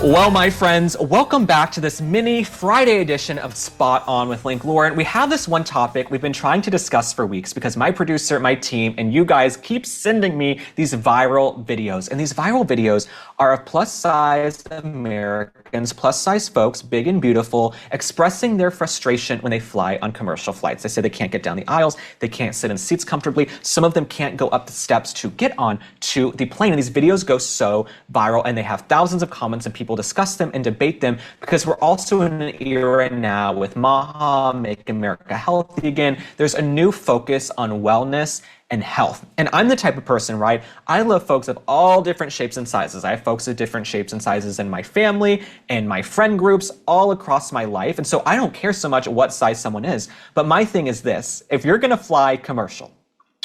Well, my friends, welcome back to this mini Friday edition of Spot On with Link Lauren. We have this one topic we've been trying to discuss for weeks because my producer, my team, and you guys keep sending me these viral videos. And these viral videos are of plus-size Americans, plus-size folks, big and beautiful, expressing their frustration when they fly on commercial flights. They say they can't get down the aisles, they can't sit in seats comfortably. Some of them can't go up the steps to get on to the plane. And these videos go so viral, and they have thousands of comments, and people discuss them and debate them because we're also in an era now with MAHA, Make America Healthy Again. There's a new focus on wellness and health. And I'm the type of person, right? I love folks of all different shapes and sizes. I have folks of different shapes and sizes in my family and my friend groups all across my life. And so I don't care so much what size someone is. But my thing is this: if you're going to fly commercial,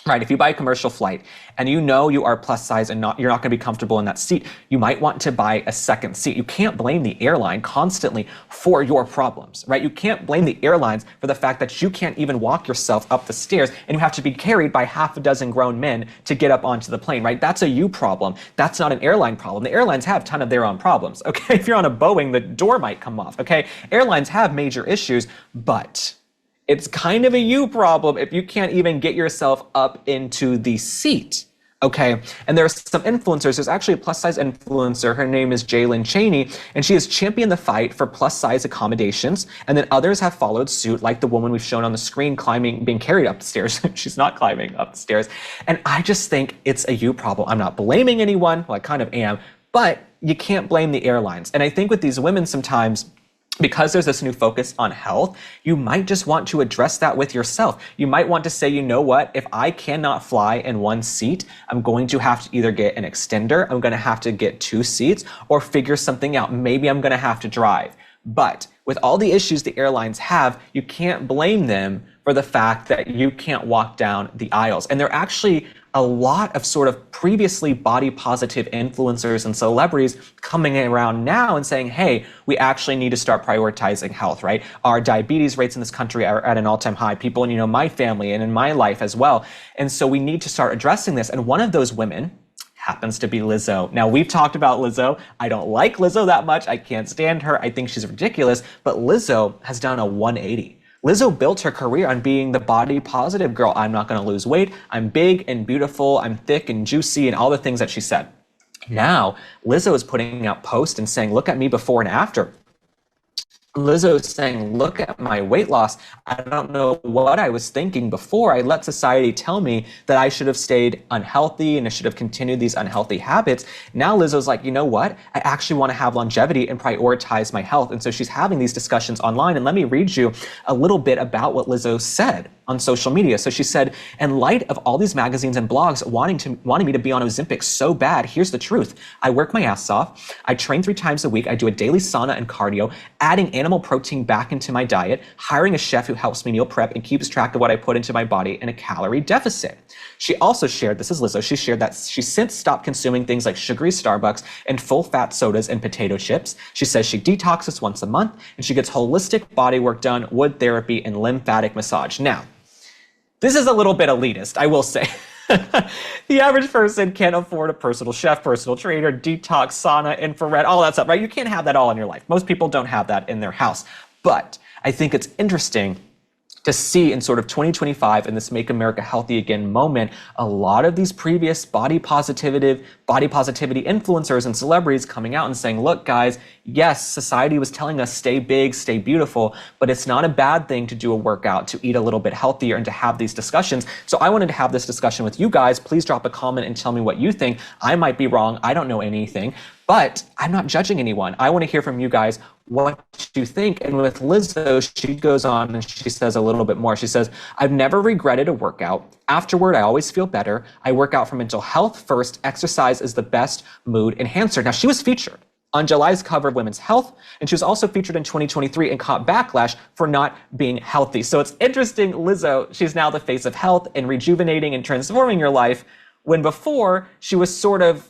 right, if you buy a commercial flight and you know you are plus size and you're not going to be comfortable in that seat, you might want to buy a second seat. You can't blame the airline constantly for your problems, right? You can't blame the airlines for the fact that you can't even walk yourself up the stairs and you have to be carried by half a dozen grown men to get up onto the plane, right? That's a you problem. That's not an airline problem. The airlines have a ton of their own problems, okay? If you're on a Boeing, the door might come off, okay? Airlines have major issues, but it's kind of a you problem if you can't even get yourself up into the seat, okay? And there's some influencers. There's actually a plus-size influencer. Her name is Jalen Chaney, and she has championed the fight for plus-size accommodations. And then others have followed suit, like the woman we've shown on the screen being carried up the stairs. She's not climbing up the stairs. And I just think it's a you problem. I'm not blaming anyone. Well, I kind of am, but you can't blame the airlines. And I think with these women sometimes, because there's this new focus on health, you might just want to address that with yourself. You might want to say, you know what, if I cannot fly in one seat, I'm going to have to either get an extender, I'm going to have to get two seats, or figure something out. Maybe I'm going to have to drive. But with all the issues the airlines have, you can't blame them for the fact that you can't walk down the aisles. And there are actually a lot of sort of previously body positive influencers and celebrities coming around now and saying, hey, we actually need to start prioritizing health, right? Our diabetes rates in this country are at an all-time high. People in, my family and in my life as well. And so we need to start addressing this. And one of those women happens to be Lizzo. Now, we've talked about Lizzo. I don't like Lizzo that much. I can't stand her. I think she's ridiculous. But Lizzo has done a 180. Lizzo built her career on being the body positive girl. I'm not going to lose weight. I'm big and beautiful. I'm thick and juicy and all the things that she said. Now, Lizzo is putting out posts and saying, look at me before and after. Lizzo is saying, look at my weight loss. I don't know what I was thinking before. I let society tell me that I should have stayed unhealthy and I should have continued these unhealthy habits. Now Lizzo's like, you know what? I actually want to have longevity and prioritize my health. And so she's having these discussions online. And let me read you a little bit about what Lizzo said on social media. So she said, in light of all these magazines and blogs wanting me to be on Ozempic so bad, here's the truth. I work my ass off. I train 3 times a week. I do a daily sauna and cardio, adding animal protein back into my diet, hiring a chef who helps me meal prep and keeps track of what I put into my body in a calorie deficit. She also shared, this is Lizzo, she shared that she since stopped consuming things like sugary Starbucks and full fat sodas and potato chips. She says she detoxes once a month and she gets holistic body work done, wood therapy, and lymphatic massage. Now, this is a little bit elitist, I will say. The average person can't afford a personal chef, personal trainer, detox, sauna, infrared, all that stuff, right? You can't have that all in your life. Most people don't have that in their house. But I think it's interesting to see in sort of 2025 in this Make America Healthy Again moment, a lot of these previous body positivity influencers and celebrities coming out and saying, look, guys, yes, society was telling us stay big, stay beautiful, but it's not a bad thing to do a workout, to eat a little bit healthier, and to have these discussions. So I wanted to have this discussion with you guys. Please drop a comment and tell me what you think. I might be wrong. I don't know anything, but I'm not judging anyone. I want to hear from you guys what you think. And with Lizzo, she goes on and she says a little bit more. She says, I've never regretted a workout. Afterward, I always feel better. I work out for mental health first. Exercise is the best mood enhancer. Now, she was featured on July's cover of Women's Health, and she was also featured in 2023 and caught backlash for not being healthy. So it's interesting, Lizzo, she's now the face of health and rejuvenating and transforming your life, when before she was sort of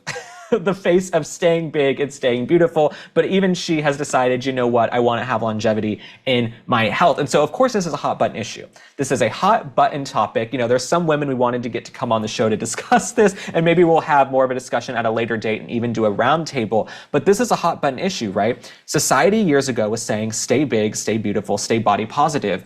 the face of staying big and staying beautiful. But even she has decided, you know what, I want to have longevity in my health. And so, of course, this is a hot button issue. This is a hot button topic. You know, there's some women we wanted to get to come on the show to discuss this, and maybe we'll have more of a discussion at a later date and even do a round table. But this is a hot button issue, right? Society years ago was saying, stay big, stay beautiful, stay body positive.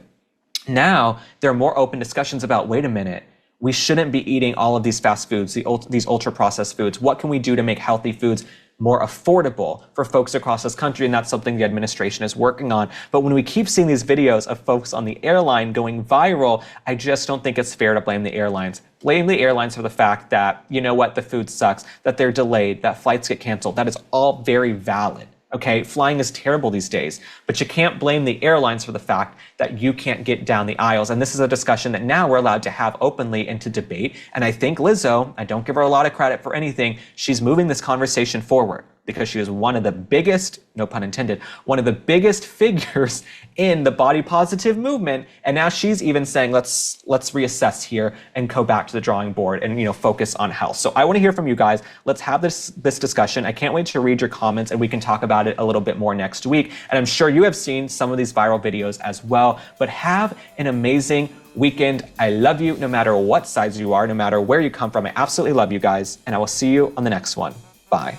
Now, there are more open discussions about, wait a minute, we shouldn't be eating all of these fast foods, these ultra-processed foods. What can we do to make healthy foods more affordable for folks across this country? And that's something the administration is working on. But when we keep seeing these videos of folks on the airline going viral, I just don't think it's fair to blame the airlines. Blame the airlines for the fact that, you know what, the food sucks, that they're delayed, that flights get canceled. That is all very valid. Okay, flying is terrible these days, but you can't blame the airlines for the fact that you can't get down the aisles. And this is a discussion that now we're allowed to have openly and to debate. And I think Lizzo, I don't give her a lot of credit for anything, she's moving this conversation forward because she is one of the biggest, no pun intended, one of the biggest figures in the body positive movement. And now she's even saying, let's reassess here and go back to the drawing board and, you know, focus on health. So I want to hear from you guys. Let's have this discussion. I can't wait to read your comments and we can talk about it a little bit more next week. And I'm sure you have seen some of these viral videos as well, but have an amazing weekend. I love you no matter what size you are, no matter where you come from. I absolutely love you guys. And I will see you on the next one. Bye.